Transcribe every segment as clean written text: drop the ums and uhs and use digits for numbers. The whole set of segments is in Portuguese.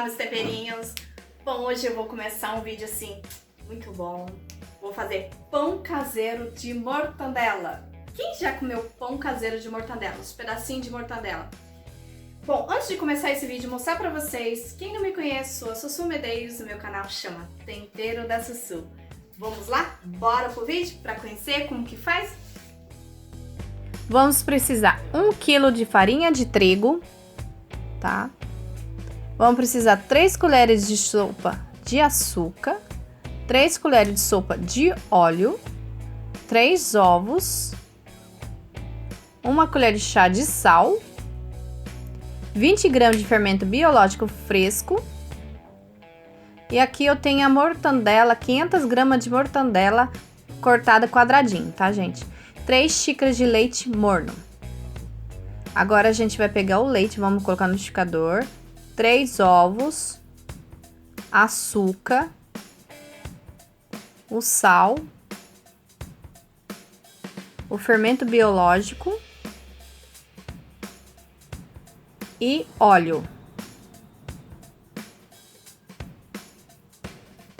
meus temperinhos. Bom, hoje eu vou começar um vídeo assim, muito bom. Vou fazer pão caseiro de mortandela. Quem já comeu pão caseiro de mortandela? Os pedacinhos de mortandela. Bom, antes de começar esse vídeo, mostrar pra vocês, quem não me conhece, sou a Sussu Medeiros, o meu canal chama Tempero da Sussu. Vamos lá? Bora pro vídeo pra conhecer como que faz? Vamos precisar 1 kg de farinha de trigo, tá? Vamos precisar 3 colheres de sopa de açúcar, 3 colheres de sopa de óleo, 3 ovos, 1 colher de chá de sal, 20 gramas de fermento biológico fresco. E aqui eu tenho a mortandela, 500 gramas de mortandela cortada quadradinho, tá, gente? 3 xícaras de leite morno. Agora a gente vai pegar o leite, vamos colocar no liquidificador. 3 ovos, açúcar, o sal, o fermento biológico e óleo.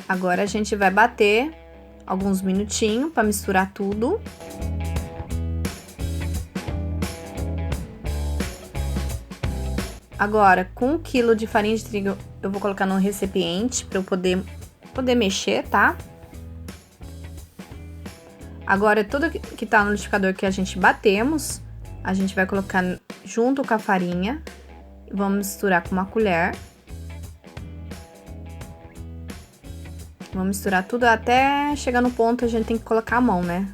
Agora a gente vai bater alguns minutinhos para misturar tudo. Agora, com 1 kg de farinha de trigo, eu vou colocar num recipiente para eu poder mexer, tá? Agora, tudo que tá no liquidificador que a gente batemos, a gente vai colocar junto com a farinha. Vamos misturar com uma colher. Vamos misturar tudo até chegar no ponto, a gente tem que colocar a mão, né?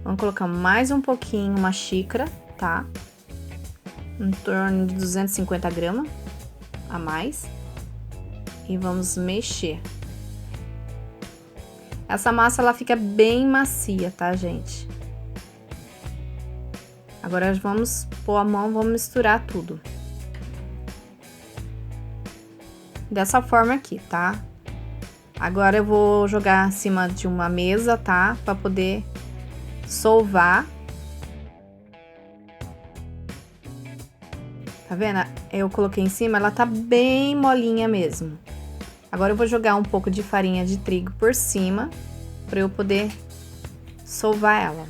Vamos colocar mais um pouquinho, uma xícara, tá? Em torno de 250 gramas a mais. E vamos mexer. Essa massa, ela fica bem macia, tá, gente? Agora, vamos pôr a mão, vamos misturar tudo. Dessa forma aqui, tá? Agora, eu vou jogar acima de uma mesa, tá? Pra poder solvar. Tá vendo? Eu coloquei em cima, ela tá bem molinha mesmo. Agora eu vou jogar um pouco de farinha de trigo por cima, pra eu poder solvar ela.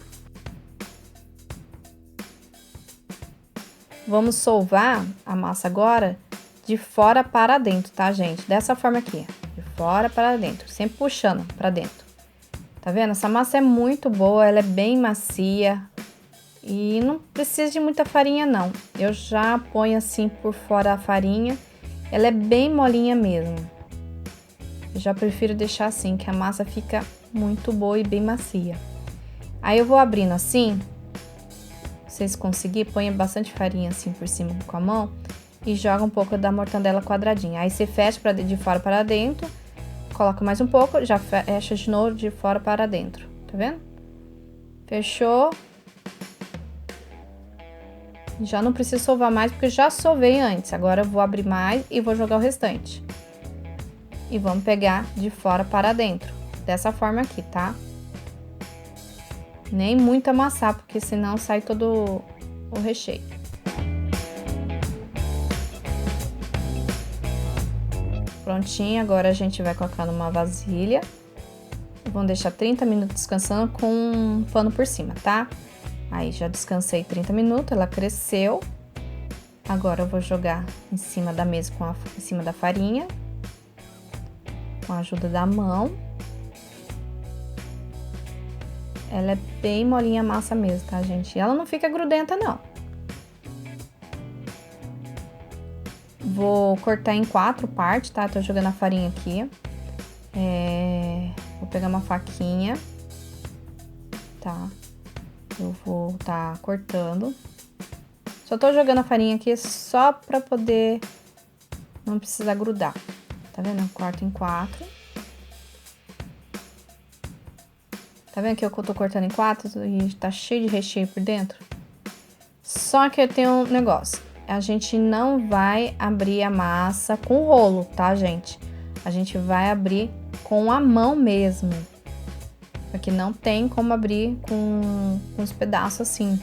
Vamos solvar a massa agora de fora para dentro, tá, gente? Dessa forma aqui, de fora para dentro, sempre puxando pra dentro. Tá vendo? Essa massa é muito boa, ela é bem macia. E não precisa de muita farinha, não. Eu já ponho assim por fora a farinha. Ela é bem molinha mesmo. Eu já prefiro deixar assim, que a massa fica muito boa e bem macia. Aí eu vou abrindo assim. Se vocês conseguirem, põe bastante farinha assim por cima com a mão. E joga um pouco da mortandela quadradinha. Aí você fecha de fora para dentro. Coloca mais um pouco, já fecha de novo de fora para dentro. Tá vendo? Fechou. Já não preciso solvar mais, porque eu já solvei antes. Agora eu vou abrir mais e vou jogar o restante. E vamos pegar de fora para dentro. Dessa forma aqui, tá? Nem muito amassar, porque senão sai todo o recheio. Prontinho, agora a gente vai colocar numa vasilha. Vamos deixar 30 minutos descansando com um pano por cima, tá? Aí, já descansei 30 minutos, ela cresceu. Agora, eu vou jogar em cima da mesa, em cima da farinha. Com a ajuda da mão. Ela é bem molinha a massa mesmo, tá, gente? E ela não fica grudenta, não. Vou cortar em 4 partes, tá? Tô jogando a farinha aqui. Vou pegar uma faquinha. Tá? Eu vou tá cortando. Só tô jogando a farinha aqui só pra poder não precisar grudar. Tá vendo? Eu corto em 4. Tá vendo que eu tô cortando em 4 e tá cheio de recheio por dentro? Só que eu tenho um negócio. A gente não vai abrir a massa com rolo, tá, gente? A gente vai abrir com a mão mesmo. Porque não tem como abrir com os pedaços assim.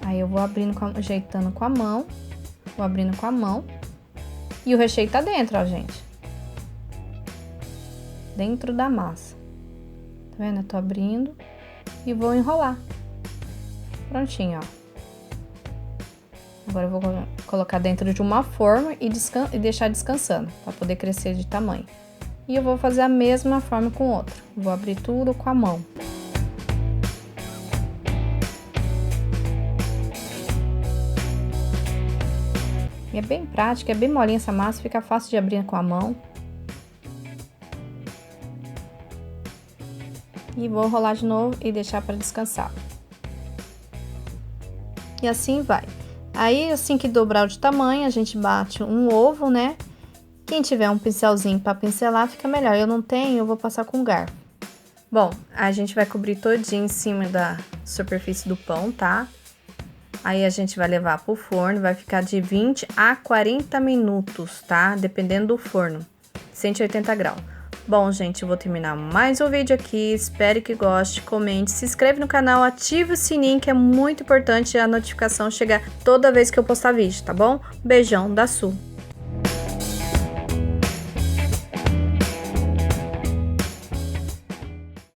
Aí Aí eu vou abrindo, ajeitando com a mão. Vou abrindo com a mão. E o recheio tá dentro, ó, gente. Dentro da massa. Tá vendo? Eu tô abrindo e vou enrolar. Prontinho, ó. Agora eu vou colocar dentro de uma forma e deixar descansando, para poder crescer de tamanho. E eu vou fazer a mesma forma com outra. Vou abrir tudo com a mão. E é bem prática, é bem molinha essa massa, fica fácil de abrir com a mão. E vou rolar de novo e deixar para descansar. E assim vai. Aí, assim que dobrar de tamanho, a gente bate um ovo, né? Quem tiver um pincelzinho para pincelar, fica melhor. Eu não tenho, eu vou passar com garfo. Bom, a gente vai cobrir todinho em cima da superfície do pão, tá? Aí a gente vai levar pro forno, vai ficar de 20 a 40 minutos, tá? Dependendo do forno, 180 graus. Bom, gente, eu vou terminar mais um vídeo aqui, espero que goste, comente, se inscreve no canal, ative o sininho, que é muito importante a notificação chegar toda vez que eu postar vídeo, tá bom? Beijão da Su!